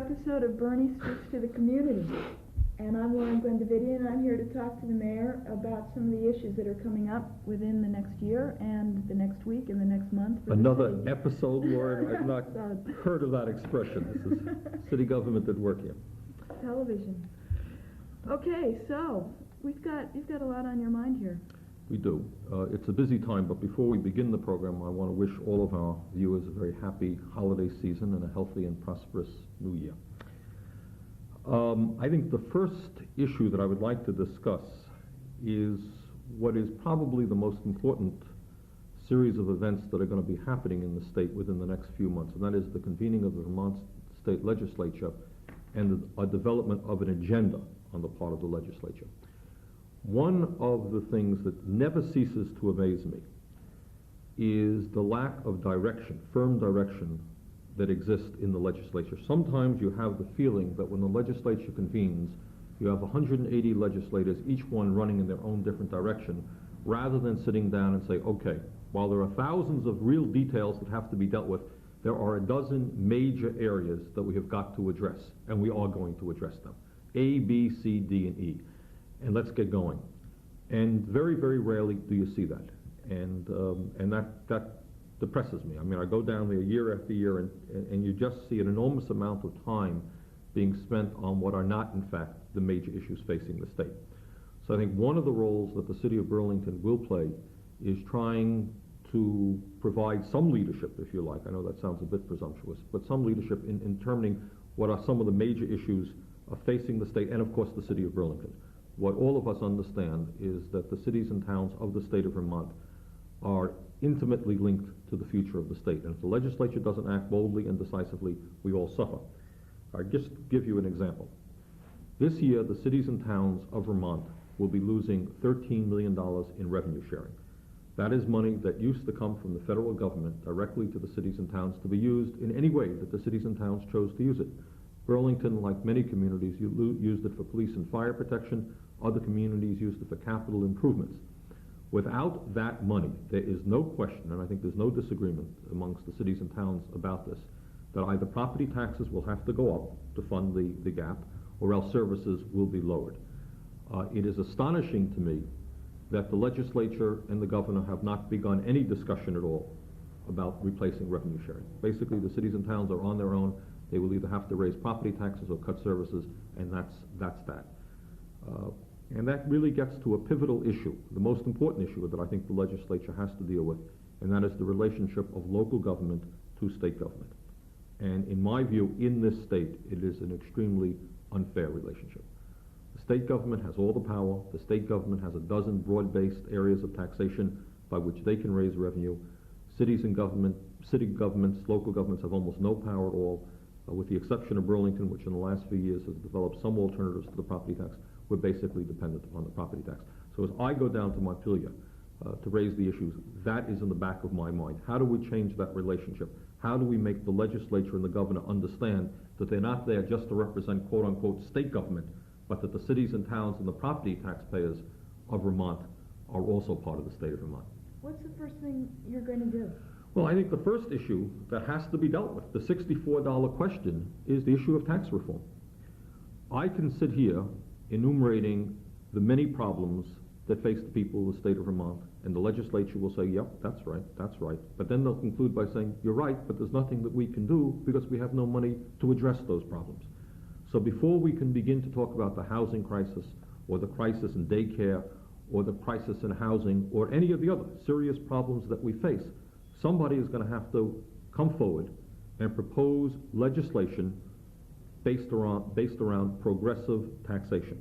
episode of Bernie Speaks to the Community. And I'm Davitian, and I'm here to talk to the mayor about some of the issues that are coming up within the next year and the next week and the next month. Another episode, Lauren? I've not heard of that expression. This is city government at work here. Television. Okay, so you've got a lot on your mind here. We do. It's a busy time, but before we begin the program, I want to wish all of our viewers a very happy holiday season and a healthy and prosperous new year. I think the first issue that I would like to discuss is what is probably the most important series of events that are going to be happening in the state within the next few months, and that is the convening of the Vermont State Legislature and a development of an agenda on the part of the legislature. One of the things that never ceases to amaze me is the lack of direction, firm direction, that exists in the legislature. Sometimes you have the feeling that when the legislature convenes, you have 180 legislators, each one running in their own different direction, rather than sitting down and say, okay, while there are thousands of real details that have to be dealt with, there are a dozen major areas that we have got to address, and we are going to address them. A, B, C, D, and E. And let's get going. And very, very rarely do you see that. And that depresses me. I mean, I go down there year after year, and you just see an enormous amount of time being spent on what are not, in fact, the major issues facing the state. So I think one of the roles that the city of Burlington will play is trying to provide some leadership, if you like. I know that sounds a bit presumptuous, but some leadership in determining what are some of the major issues facing the state and, of course, the city of Burlington. What all of us understand is that the cities and towns of the state of Vermont are intimately linked to the future of the state. And if the legislature doesn't act boldly and decisively, we all suffer. I'll just give you an example. This year, the cities and towns of Vermont will be losing $13 million in revenue sharing. That is money that used to come from the federal government directly to the cities and towns to be used in any way that the cities and towns chose to use it. Burlington, like many communities, used it for police and fire protection. Other communities used it for capital improvements. Without that money, there is no question, and I think there's no disagreement amongst the cities and towns about this, that either property taxes will have to go up to fund the gap, or else services will be lowered. It is astonishing to me that the legislature and the governor have not begun any discussion at all about replacing revenue sharing. Basically, the cities and towns are on their own. They will either have to raise property taxes or cut services, and that's that. And that really gets to a pivotal issue, the most important issue that I think the legislature has to deal with, and that is the relationship of local government to state government. And in my view, in this state, it is an extremely unfair relationship. The state government has all the power. The state government has a dozen broad-based areas of taxation by which they can raise revenue. Cities and city governments, local governments have almost no power at all, with the exception of Burlington, which in the last few years has developed some alternatives to the property tax. We're basically dependent upon the property tax. So as I go down to Montpelier to raise the issues, that is in the back of my mind. How do we change that relationship? How do we make the legislature and the governor understand that they're not there just to represent quote-unquote state government, but that the cities and towns and the property taxpayers of Vermont are also part of the state of Vermont? What's the first thing you're going to do? Well, I think the first issue that has to be dealt with, the $64 question, is the issue of tax reform. I can sit here enumerating the many problems that face the people of the state of Vermont, and the legislature will say, yep, that's right. But then they'll conclude by saying, you're right, but there's nothing that we can do because we have no money to address those problems. So before we can begin to talk about the housing crisis, or the crisis in daycare, or the crisis in housing, or any of the other serious problems that we face, somebody is going to have to come forward and propose legislation based around progressive taxation.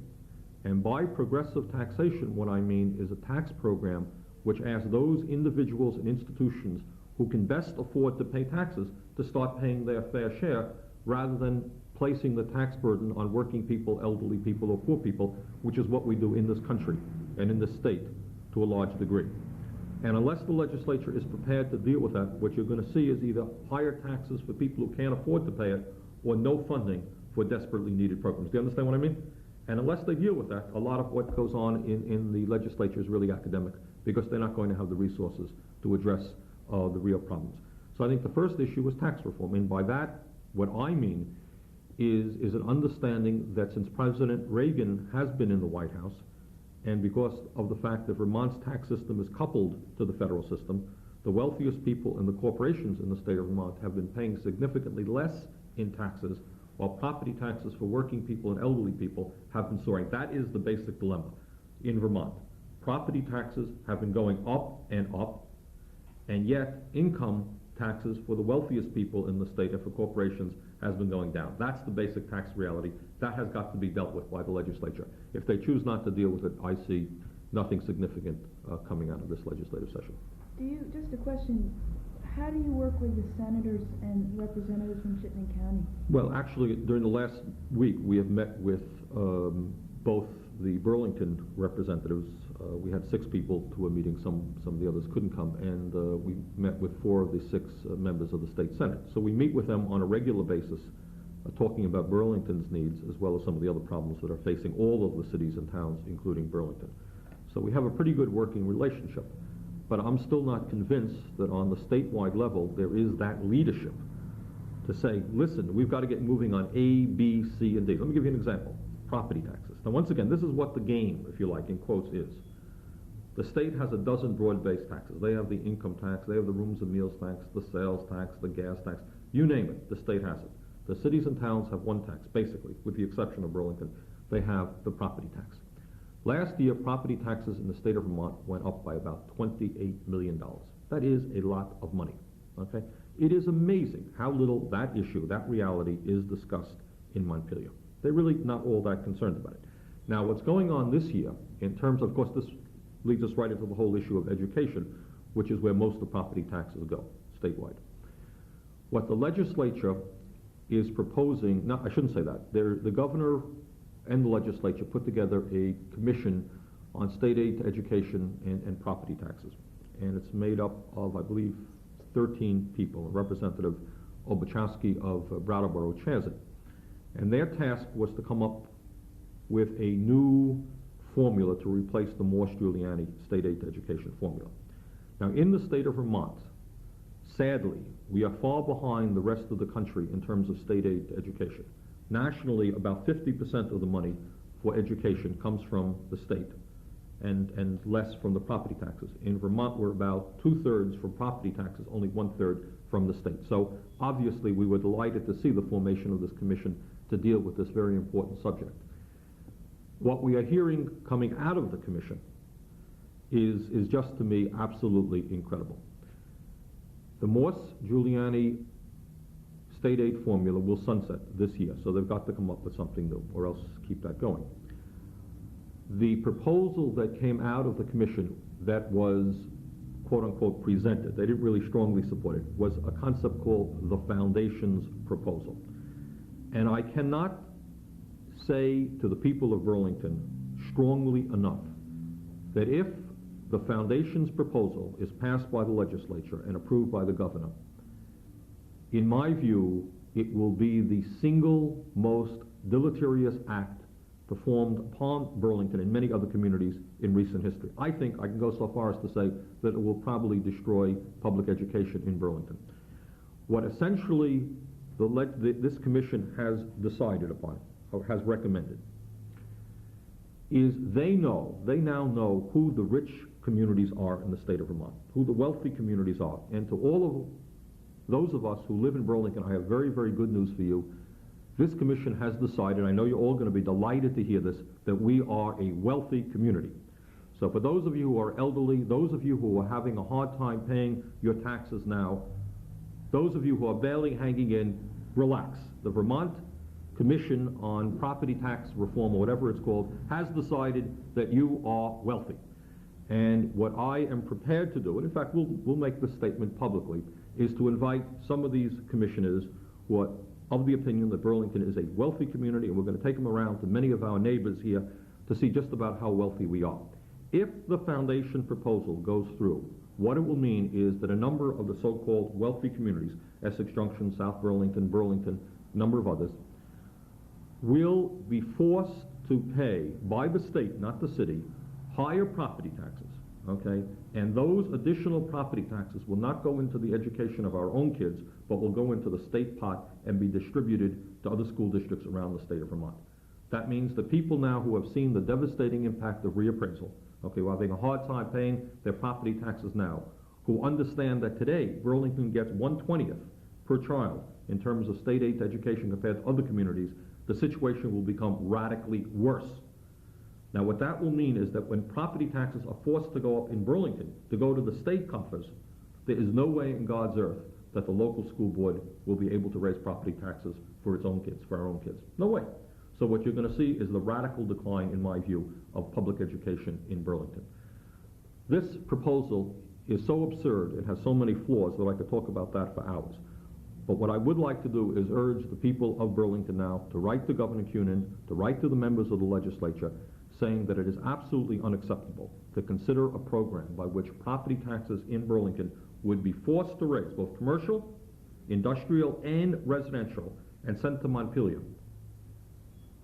And by progressive taxation, what I mean is a tax program which asks those individuals and institutions who can best afford to pay taxes to start paying their fair share, rather than placing the tax burden on working people, elderly people, or poor people, which is what we do in this country and in this state to a large degree. And unless the legislature is prepared to deal with that, what you're going to see is either higher taxes for people who can't afford to pay it, or no funding for desperately needed programs. Do you understand what I mean? And unless they deal with that, a lot of what goes on in the legislature is really academic, because they're not going to have the resources to address the real problems. So I think the first issue is tax reform. And by that, what I mean is an understanding that since President Reagan has been in the White House, and because of the fact that Vermont's tax system is coupled to the federal system, the wealthiest people and the corporations in the state of Vermont have been paying significantly less in taxes, while property taxes for working people and elderly people have been soaring. That is the basic dilemma in Vermont. Property taxes have been going up, and yet income taxes for the wealthiest people in the state and for corporations has been going down. That's the basic tax reality. That has got to be dealt with by the legislature. If they choose not to deal with it, I see nothing significant coming out of this legislative session. Just a question, how do you work with the senators and representatives from Chittenden County? Well, actually, during the last week, we have met with both the Burlington representatives. We had 6 people to a meeting, some of the others couldn't come, and we met with 4 of the 6 members of the state senate. So we meet with them on a regular basis, talking about Burlington's needs, as well as some of the other problems that are facing all of the cities and towns, including Burlington. So we have a pretty good working relationship. But I'm still not convinced that on the statewide level there is that leadership to say, listen, we've got to get moving on A, B, C, and D. Let me give you an example. Property taxes. Now, once again, this is what the game, if you like, in quotes, is. The state has a dozen broad-based taxes. They have the income tax, they have the rooms and meals tax, the sales tax, the gas tax. You name it, the state has it. The cities and towns have one tax, basically, with the exception of Burlington. They have the property tax. Last year, property taxes in the state of Vermont went up by about $28 million. That is a lot of money, okay? It is amazing how little that issue, that reality, is discussed in Montpelier. They're really not all that concerned about it. Now, what's going on this year, in terms of course, this leads us right into the whole issue of education, which is where most of the property taxes go, statewide. What the legislature is proposing, no, I shouldn't say that. The governor and the legislature put together a commission on state aid to education and property taxes. And it's made up of, I believe, 13 people, Representative Obachowski of Brattleboro chairs it. And their task was to come up with a new formula to replace the Morse-Giuliani state aid to education formula. Now, in the state of Vermont, sadly, we are far behind the rest of the country in terms of state aid to education. Nationally, about 50% of the money for education comes from the state and less from the property taxes. In Vermont, we're about 2/3 from property taxes, only 1/3 from the state. So obviously, we were delighted to see the formation of this commission to deal with this very important subject. What we are hearing coming out of the commission is just, to me, absolutely incredible. The Morse-Giuliani state aid formula will sunset this year, so they've got to come up with something new, or else keep that going. The proposal that came out of the commission that was, quote-unquote, presented, they didn't really strongly support it, was a concept called the Foundation's proposal. And I cannot say to the people of Burlington strongly enough that if the Foundation's proposal is passed by the legislature and approved by the governor, in my view, it will be the single most deleterious act performed upon Burlington and many other communities in recent history. I think I can go so far as to say that it will probably destroy public education in Burlington. What essentially this commission has decided upon, or has recommended, is they now know who the rich communities are in the state of Vermont, who the wealthy communities are, and to all of those of us who live in Burlington, I have very, very good news for you. This commission has decided, I know you're all going to be delighted to hear this, that we are a wealthy community. So for those of you who are elderly, those of you who are having a hard time paying your taxes now, those of you who are barely hanging in, relax. The Vermont Commission on Property Tax Reform, or whatever it's called, has decided that you are wealthy. And what I am prepared to do, and in fact we'll make this statement publicly, is to invite some of these commissioners who are of the opinion that Burlington is a wealthy community, and we're going to take them around to many of our neighbors here to see just about how wealthy we are. If the Foundation proposal goes through, what it will mean is that a number of the so-called wealthy communities, Essex Junction, South Burlington, a number of others, will be forced to pay, by the state, not the city, higher property taxes, okay? And those additional property taxes will not go into the education of our own kids, but will go into the state pot and be distributed to other school districts around the state of Vermont. That means the people now who have seen the devastating impact of reappraisal, okay, while having a hard time paying their property taxes now, who understand that today Burlington gets 1/20th per child in terms of state aid to education compared to other communities, the situation will become radically worse. Now what that will mean is that when property taxes are forced to go up in Burlington, to go to the state coffers, there is no way in God's earth that the local school board will be able to raise property taxes for its own kids, for our own kids. No way. So what you're going to see is the radical decline, in my view, of public education in Burlington. This proposal is so absurd, it has so many flaws that I could talk about that for hours. But what I would like to do is urge the people of Burlington now to write to Governor Cunin, to write to the members of the legislature, saying that it is absolutely unacceptable to consider a program by which property taxes in Burlington would be forced to raise, both commercial, industrial, and residential, and sent to Montpelier,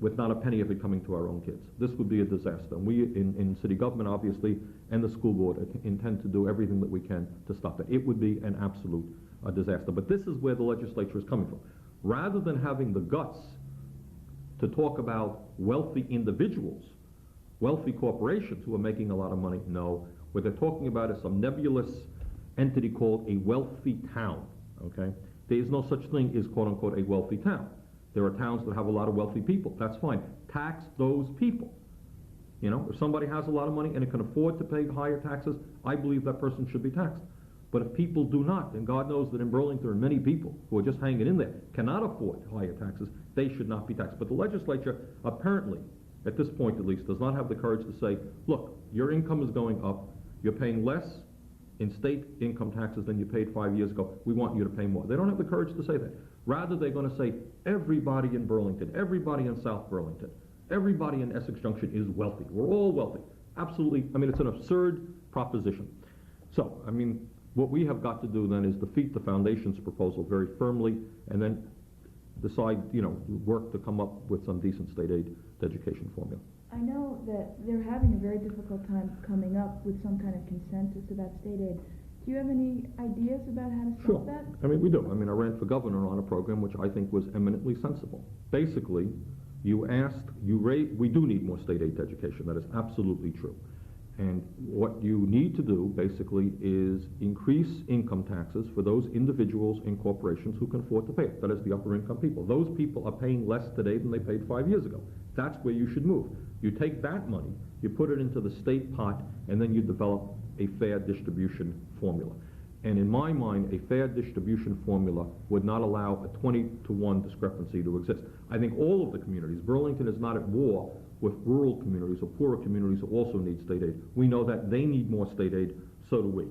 with not a penny of it coming to our own kids. This would be a disaster. And we in city government, obviously, and the school board intend to do everything that we can to stop it. It would be an absolute disaster. But this is where the legislature is coming from. Rather than having the guts to talk about wealthy individuals, wealthy corporations who are making a lot of money, no. What they're talking about is some nebulous entity called a wealthy town, okay? There is no such thing as, quote-unquote, a wealthy town. There are towns that have a lot of wealthy people. That's fine. Tax those people. You know, if somebody has a lot of money and it can afford to pay higher taxes, I believe that person should be taxed. But if people do not, and God knows that in Burlington there are many people who are just hanging in there, cannot afford higher taxes, they should not be taxed. But the legislature apparently, at this point at least, does not have the courage to say, look, your income is going up, you're paying less in state income taxes than you paid 5 years ago, we want you to pay more. They don't have the courage to say that. Rather, they're going to say, everybody in Burlington, everybody in South Burlington, everybody in Essex Junction is wealthy. We're all wealthy. Absolutely, I mean, it's an absurd proposition. So, I mean, what we have got to do then is defeat the foundation's proposal very firmly, and then decide, you know, work to come up with some decent state aid to education formula. I know that they're having a very difficult time coming up with some kind of consensus about state aid. Do you have any ideas about how to solve that? I mean, we do. I mean, I ran for governor on a program which I think was eminently sensible. Basically, we do need more state aid to education. That is absolutely true. And what you need to do, basically, is increase income taxes for those individuals and corporations who can afford to pay it. That is the upper income people. Those people are paying less today than they paid 5 years ago. That's where you should move. You take that money, you put it into the state pot, and then you develop a fair distribution formula. And in my mind, a fair distribution formula would not allow a 20-to-1 discrepancy to exist. I think all of the communities, Burlington is not at war with rural communities or poorer communities who also need state aid. We know that they need more state aid, so do we.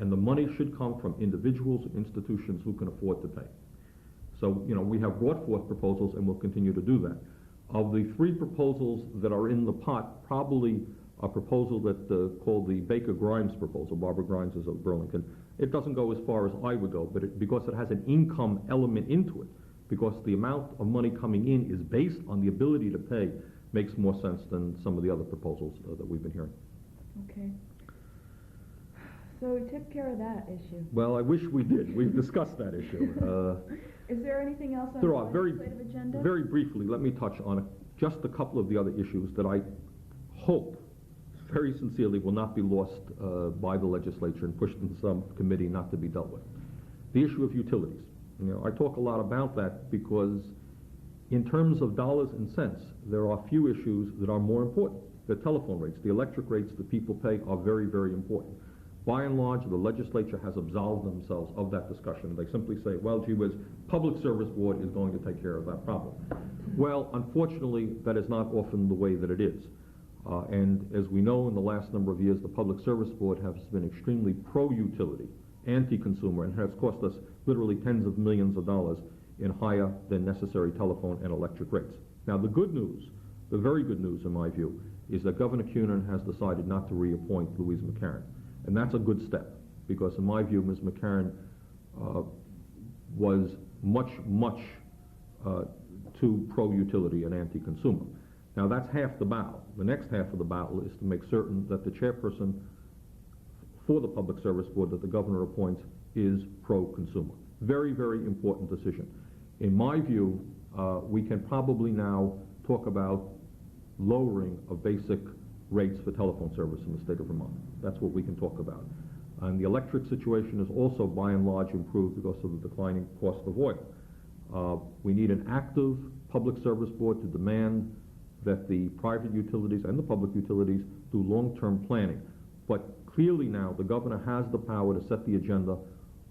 And the money should come from individuals and institutions who can afford to pay. So, you know, we have brought forth proposals and we'll continue to do that. Of the 3 proposals that are in the pot, probably a proposal that called the Baker-Grimes proposal, Barbara Grimes is of Burlington, it doesn't go as far as I would go, but because it has an income element into it, because the amount of money coming in is based on the ability to pay, makes more sense than some of the other proposals that we've been hearing. Okay. So we took care of that issue. Well, I wish we did. We've discussed that issue. Is there anything else on There the are. legislative agenda? Very briefly, let me touch on just a couple of the other issues that I hope, very sincerely, will not be lost by the legislature and pushed in some committee not to be dealt with. The issue of utilities. You know, I talk a lot about that because in terms of dollars and cents, there are few issues that are more important. The telephone rates, the electric rates that people pay are very, very important. By and large, the legislature has absolved themselves of that discussion. They simply say, well, gee whiz, Public Service Board is going to take care of that problem. Well, unfortunately, that is not often the way that it is. And as we know, in the last number of years, the Public Service Board has been extremely pro-utility, anti-consumer, and has cost us literally tens of millions of dollars in higher than necessary telephone and electric rates. Now, the good news, the very good news in my view, is that Governor Cunin has decided not to reappoint Louise McCarran. And that's a good step, because in my view, Ms. McCarran was much too pro-utility and anti-consumer. Now, that's half the battle. The next half of the battle is to make certain that the chairperson for the Public Service Board that the governor appoints is pro-consumer. Very, very important decision. In my view, we can probably now talk about lowering of basic rates for telephone service in the state of Vermont. That's what we can talk about. And the electric situation is also by and large improved because of the declining cost of oil. We need an active public service board to demand that the private utilities and the public utilities do long-term planning. But clearly now the governor has the power to set the agenda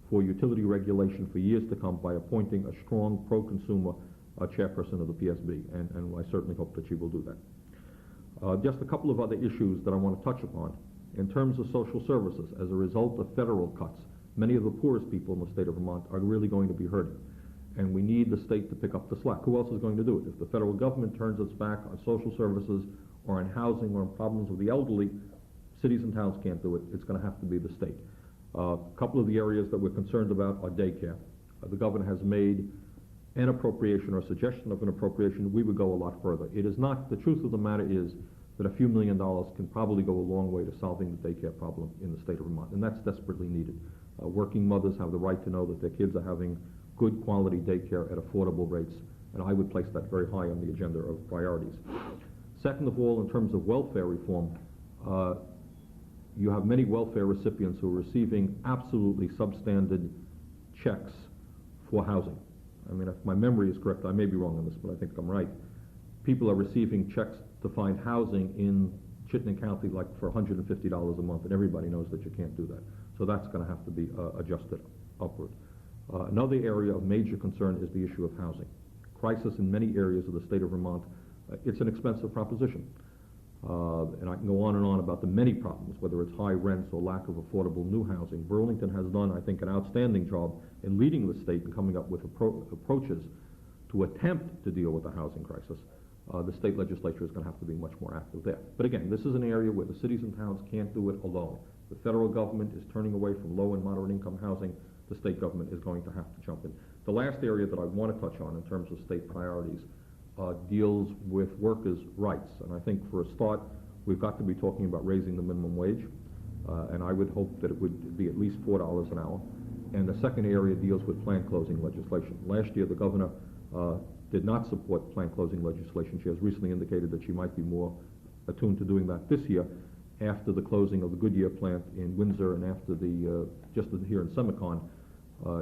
for utility regulation for years to come by appointing a strong pro-consumer chairperson of the PSB, and I certainly hope that she will do that. Just a couple of other issues that I want to touch upon. In terms of social services, as a result of federal cuts, many of the poorest people in the state of Vermont are really going to be hurting. And we need the state to pick up the slack. Who else is going to do it? If the federal government turns its back on social services or on housing or on problems with the elderly, cities and towns can't do it. It's going to have to be the state. A couple of the areas that we're concerned about are daycare. The governor has made an appropriation or a suggestion of an appropriation. We would go a lot further. It is not, the truth of the matter is that a few $1 million can probably go a long way to solving the daycare problem in the state of Vermont, and that's desperately needed. Working mothers have the right to know that their kids are having good quality daycare at affordable rates, and I would place that very high on the agenda of priorities. Second of all, in terms of welfare reform, you have many welfare recipients who are receiving absolutely substandard checks for housing. I mean, if my memory is correct, I may be wrong on this, but I think I'm right. People are receiving checks to find housing in Chittenden County like for $150 a month, and everybody knows that you can't do that. So that's going to have to be adjusted upward. Another area of major concern is the issue of housing. Crisis in many areas of the state of Vermont. It's an expensive proposition. And I can go on and on about the many problems, whether it's high rents or lack of affordable new housing. Burlington has done, I think, an outstanding job in leading the state and coming up with approaches to attempt to deal with the housing crisis. The state legislature is going to have to be much more active there. But again, this is an area where the cities and towns can't do it alone. The federal government is turning away from low and moderate income housing. The state government is going to have to jump in. The last area that I want to touch on in terms of state priorities deals with workers' rights. And I think for a start, we've got to be talking about raising the minimum wage. And I would hope that it would be at least $4 an hour. And the second area deals with plant closing legislation. Last year, the governor did not support plant closing legislation. She has recently indicated that she might be more attuned to doing that this year after the closing of the Goodyear plant in Windsor and after the, just here in Semicon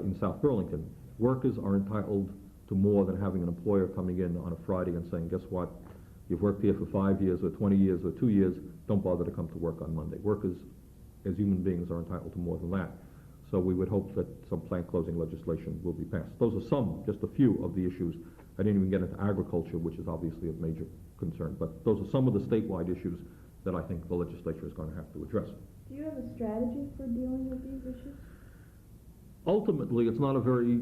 in South Burlington. Workers are entitled to more than having an employer coming in on a Friday and saying, guess what, you've worked here for 5 years or 20 years or 2 years, don't bother to come to work on Monday. Workers, as human beings, are entitled to more than that. So we would hope that some plant closing legislation will be passed. Those are some, just a few of the issues. I didn't even get into agriculture, which is obviously of major concern, but those are some of the statewide issues that I think the legislature is going to have to address. Do you have a strategy for dealing with these issues? Ultimately, it's not a very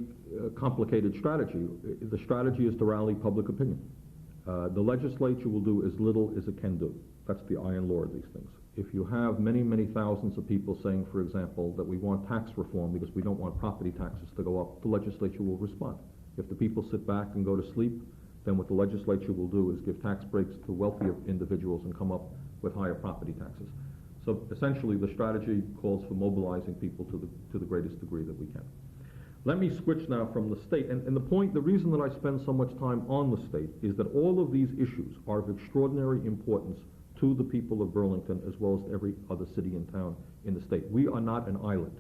complicated strategy. The strategy is to rally public opinion. The legislature will do as little as it can do. That's the iron law of these things. If you have many, many thousands of people saying, for example, that we want tax reform because we don't want property taxes to go up, the legislature will respond. If the people sit back and go to sleep, then what the legislature will do is give tax breaks to wealthier individuals and come up with higher property taxes. So essentially the strategy calls for mobilizing people to the greatest degree that we can. Let me switch now from the state, and the reason that I spend so much time on the state is that all of these issues are of extraordinary importance to the people of Burlington as well as to every other city and town in the state. We are not an island.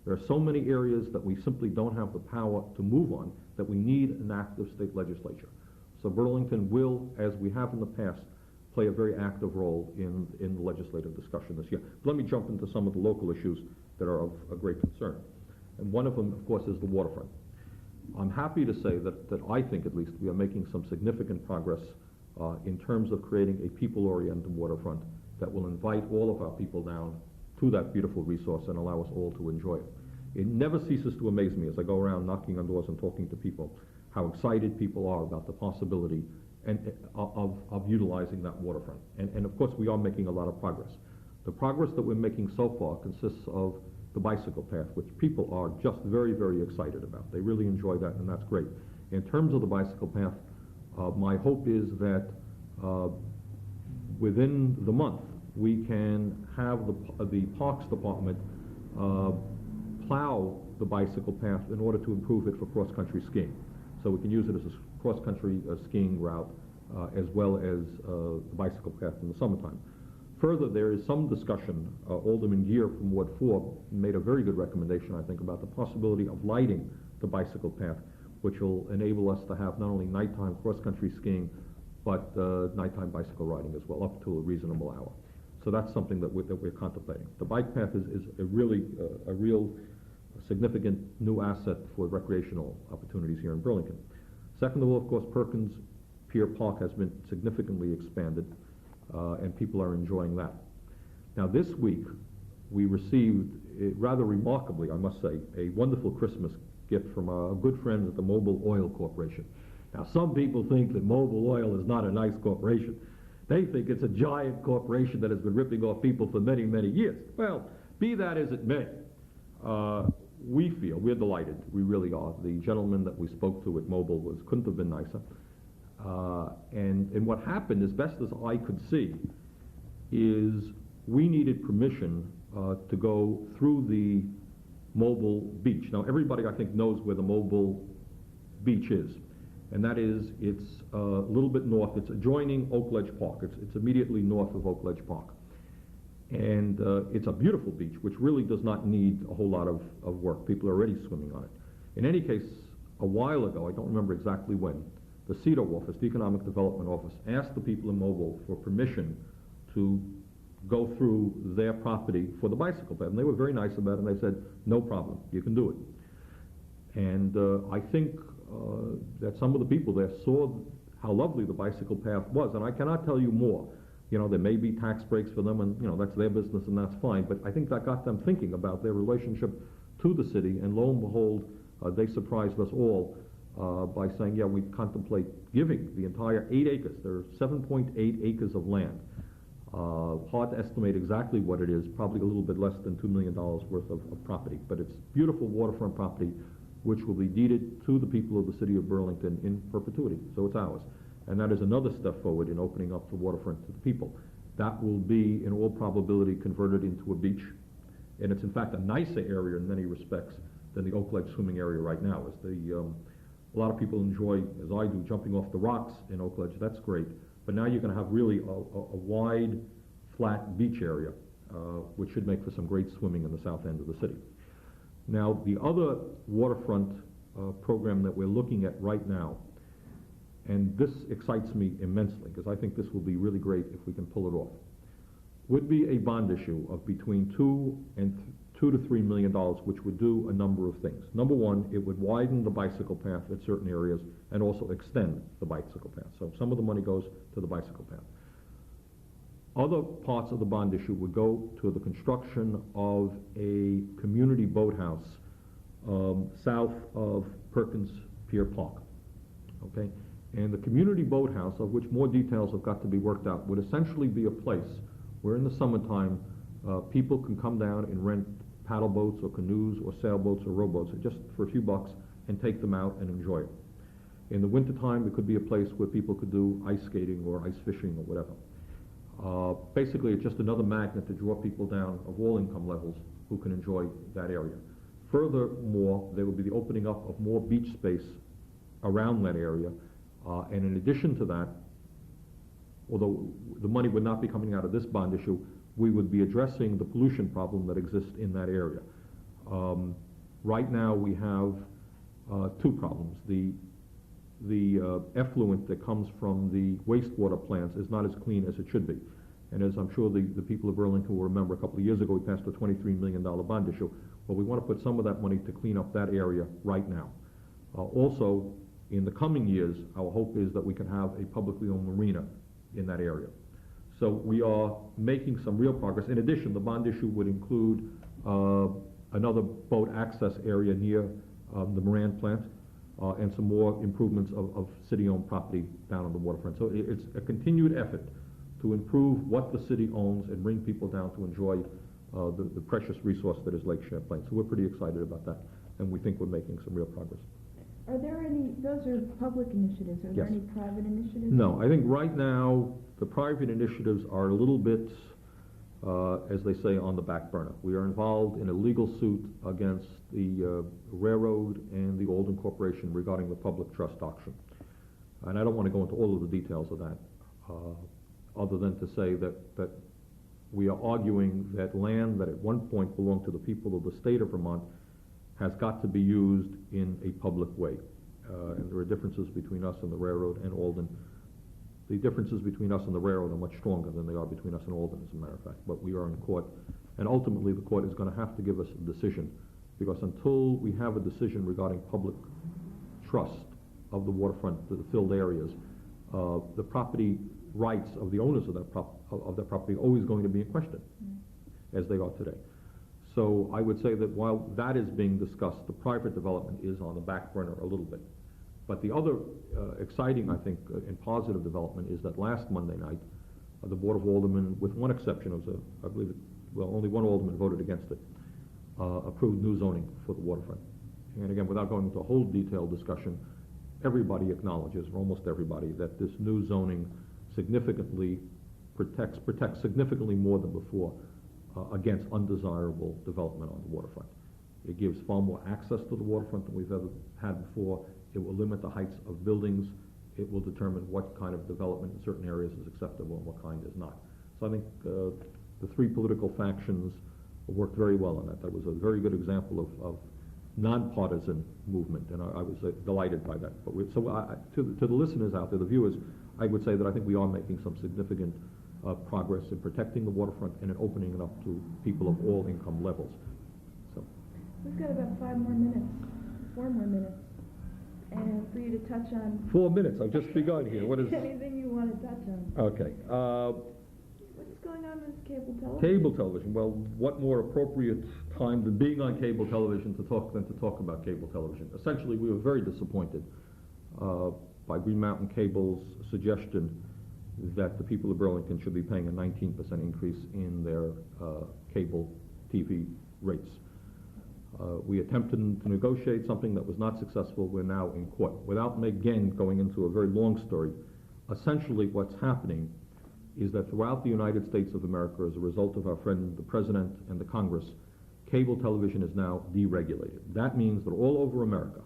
There are so many areas that we simply don't have the power to move on that we need an active state legislature. So Burlington will, as we have in the past, play a very active role in the legislative discussion this year. But let me jump into some of the local issues that are of a great concern. And one of them, of course, is the waterfront. I'm happy to say that I think, at least, we are making some significant progress in terms of creating a people-oriented waterfront that will invite all of our people down to that beautiful resource and allow us all to enjoy it. It never ceases to amaze me as I go around knocking on doors and talking to people, how excited people are about the possibility of utilizing that waterfront. And of course, we are making a lot of progress. The progress that we're making so far consists of the bicycle path, which people are just very, very excited about. They really enjoy that, and that's great. In terms of the bicycle path, my hope is that within the month, we can have the Parks Department plow the bicycle path in order to improve it for cross-country skiing. So we can use it as a cross-country skiing route as well as the bicycle path in the summertime. Further, there is some discussion, Alderman Geer from Ward 4 made a very good recommendation, I think, about the possibility of lighting the bicycle path, which will enable us to have not only nighttime cross-country skiing, but nighttime bicycle riding as well, up to a reasonable hour. So that's something that we're contemplating. The bike path is a real significant new asset for recreational opportunities here in Burlington. Second of all, of course, Perkins Pier Park has been significantly expanded, and people are enjoying that. Now this week, we received, rather remarkably, I must say, a wonderful Christmas gift from our good friends at the Mobil Oil Corporation. Now some people think that Mobil Oil is not a nice corporation. They think it's a giant corporation that has been ripping off people for many, many years. Well, be that as it may, we feel, we're delighted, we really are. The gentleman that we spoke to at Mobil couldn't have been nicer. And what happened, as best as I could see, is we needed permission to go through the Mobil Beach. Now everybody, I think, knows where the Mobil Beach is. And that is, it's a little bit north, it's adjoining Oak Ledge Park. It's immediately north of Oak Ledge Park. And it's a beautiful beach, which really does not need a whole lot of work. People are already swimming on it. In any case, a while ago, I don't remember exactly when, the CEDO office, the Economic Development Office, asked the people in Mobil for permission to go through their property for the bicycle path. And they were very nice about it, and they said, no problem, you can do it. And I think that some of the people there saw how lovely the bicycle path was, and I cannot tell you more. You know, there may be tax breaks for them, and, you know, that's their business, and that's fine, but I think that got them thinking about their relationship to the city, and lo and behold, they surprised us all by saying, yeah, we contemplate giving the entire 8 acres. There are 7.8 acres of land. Hard to estimate exactly what it is, probably a little bit less than $2 million worth of property, but it's beautiful waterfront property which will be deeded to the people of the city of Burlington in perpetuity, so it's ours. And that is another step forward in opening up the waterfront to the people. That will be, in all probability, converted into a beach, and it's in fact a nicer area in many respects than the Oak Ledge swimming area right now. A lot of people enjoy, as I do, jumping off the rocks in Oak Ledge. That's great, but now you're going to have really a wide, flat beach area, which should make for some great swimming in the south end of the city. Now, the other waterfront program that we're looking at right now, and this excites me immensely because I think this will be really great if we can pull it off, would be a bond issue of between $2 to $3 million, which would do a number of things. Number one, it would widen the bicycle path at certain areas and also extend the bicycle path. So some of the money goes to the bicycle path. Other parts of the bond issue would go to the construction of a community boathouse south of Perkins Pier Park. Okay? And the community boathouse, of which more details have got to be worked out, would essentially be a place where in the summertime people can come down and rent paddle boats or canoes or sailboats or rowboats just for a few bucks and take them out and enjoy it. In the wintertime, it could be a place where people could do ice skating or ice fishing or whatever. Basically, it's just another magnet to draw people down of all income levels who can enjoy that area. Furthermore, there will be the opening up of more beach space around that area. And in addition to that, although the money would not be coming out of this bond issue, we would be addressing the pollution problem that exists in that area. Right now we have two problems. The effluent that comes from the wastewater plants is not as clean as it should be. And as I'm sure the people of Burlington will remember, a couple of years ago we passed a $23 million bond issue. Well, we want to put some of that money to clean up that area right now. Also, in the coming years, our hope is that we can have a publicly owned marina in that area. So we are making some real progress. In addition, the bond issue would include another boat access area near the Moran plant and some more improvements of city-owned property down on the waterfront. So it's a continued effort to improve what the city owns and bring people down to enjoy the precious resource that is Lake Champlain. So we're pretty excited about that, and we think we're making some real progress. Are there any, those are public initiatives, are there Yes. any private initiatives? No, I think right now the private initiatives are a little bit as they say, on the back burner. We are involved in a legal suit against the railroad and the Alden Corporation regarding the public trust auction. And I don't want to go into all of the details of that, other than to say that we are arguing that land that at one point belonged to the people of the state of Vermont has got to be used in a public way. And there are differences between us and the railroad and Alden. The differences between us and the railroad are much stronger than they are between us and Alden, as a matter of fact. But we are in court, and ultimately the court is going to have to give us a decision, because until we have a decision regarding public trust of the waterfront, the filled areas, the property rights of the owners of that property are always going to be in question, as they are today. So I would say that while that is being discussed, the private development is on the back burner a little bit. But the other exciting, I think, and positive development is that last Monday night, the Board of Aldermen, with one exception, I believe, only one alderman voted against it, approved new zoning for the waterfront. And again, without going into a whole detailed discussion, everybody acknowledges, or almost everybody, that this new zoning significantly protects significantly more than before against undesirable development on the waterfront. It gives far more access to the waterfront than we've ever had before. It will limit the heights of buildings. It will determine what kind of development in certain areas is acceptable and what kind is not. So I think the three political factions worked very well on that. That was a very good example of nonpartisan movement, and I was delighted by that. But to the listeners out there, the viewers, I would say that I think we are making some significant progress in protecting the waterfront and in opening it up to people of all income levels. So we've got about 4 more minutes, and for you to touch on 4 minutes. I've just begun here. What is anything you want to touch on? Okay. What's going on with cable television? Cable television. Well, what more appropriate time than being on cable television to talk about cable television? Essentially, we were very disappointed by Green Mountain Cable's suggestion that the people of Burlington should be paying a 19% increase in their cable TV rates. We attempted to negotiate something that was not successful. We're now in court. Without, again, going into a very long story, essentially what's happening is that throughout the United States of America, as a result of our friend, the President and the Congress, cable television is now deregulated. That means that all over America,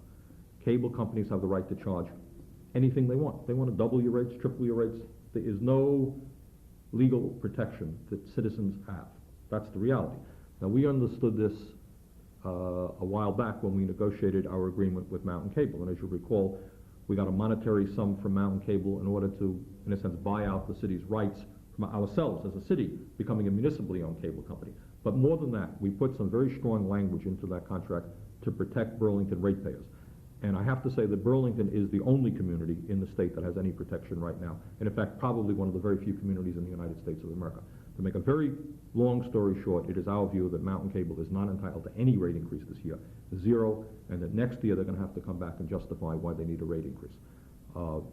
cable companies have the right to charge anything they want. They want to double your rates, triple your rates. There is no legal protection that citizens have. That's the reality. Now, we understood this a while back when we negotiated our agreement with Mountain Cable, and as you recall, we got a monetary sum from Mountain Cable in order to, in a sense, buy out the city's rights from ourselves as a city, becoming a municipally owned cable company. But more than that, we put some very strong language into that contract to protect Burlington ratepayers. And I have to say that Burlington is the only community in the state that has any protection right now, and in fact, probably one of the very few communities in the United States of America. To make a very long story short, it is our view that Mountain Cable is not entitled to any rate increase this year, 0, and that next year they're going to have to come back and justify why they need a rate increase.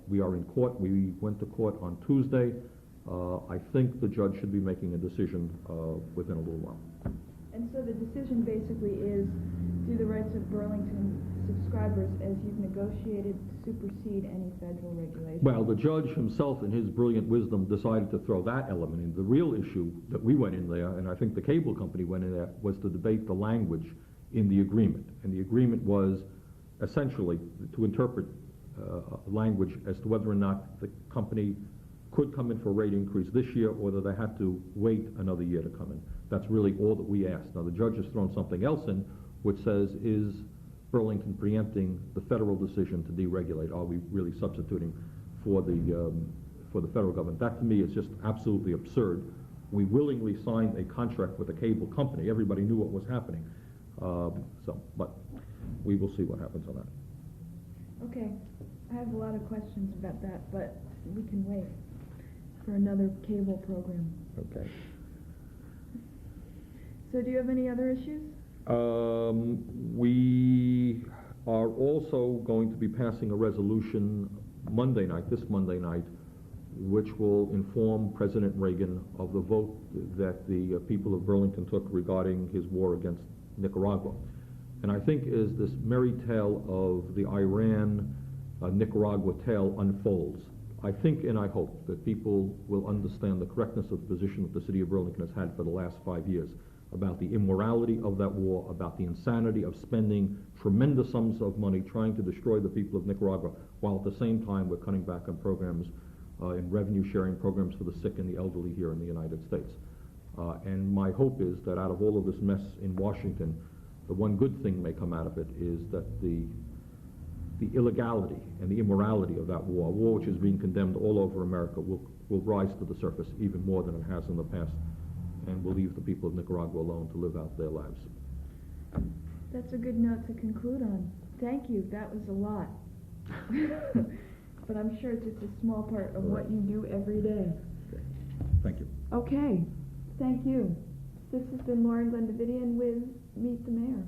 We are in court. We went to court on Tuesday. I think the judge should be making a decision within a little while. And so the decision basically is, do the rights of Burlington subscribers, as you've negotiated, supersede any federal regulation? Well, the judge himself, in his brilliant wisdom, decided to throw that element in. The real issue that we went in there, and I think the cable company went in there, was to debate the language in the agreement. And the agreement was essentially to interpret language as to whether or not the company could come in for a rate increase this year, or whether they had to wait another year to come in. That's really all that we asked. Now, the judge has thrown something else in, which says, is Burlington preempting the federal decision to deregulate? Are we really substituting for the federal government? That, to me, is just absolutely absurd. We willingly signed a contract with a cable company. Everybody knew what was happening. But we will see what happens on that. Okay. I have a lot of questions about that, but we can wait for another cable program. Okay. So do you have any other issues? We are also going to be passing a resolution this Monday night, which will inform President Reagan of the vote that the people of Burlington took regarding his war against Nicaragua. And I think as this merry tale of the Iran-Nicaragua tale unfolds, I think and I hope that people will understand the correctness of the position that the city of Burlington has had for the last 5 years about the immorality of that war, about the insanity of spending tremendous sums of money trying to destroy the people of Nicaragua, while at the same time we're cutting back on programs, in revenue-sharing programs for the sick and the elderly here in the United States. And my hope is that out of all of this mess in Washington, the one good thing may come out of it is that the illegality and the immorality of that war, a war which is being condemned all over America, will rise to the surface even more than it has in the past, and will leave the people of Nicaragua alone to live out their lives. That's a good note to conclude on. Thank you. That was a lot. But I'm sure it's just a small part of what you do every day. Okay. Thank you. Okay. Thank you. This has been Lauren Glenn Davitian with Meet the Mayor.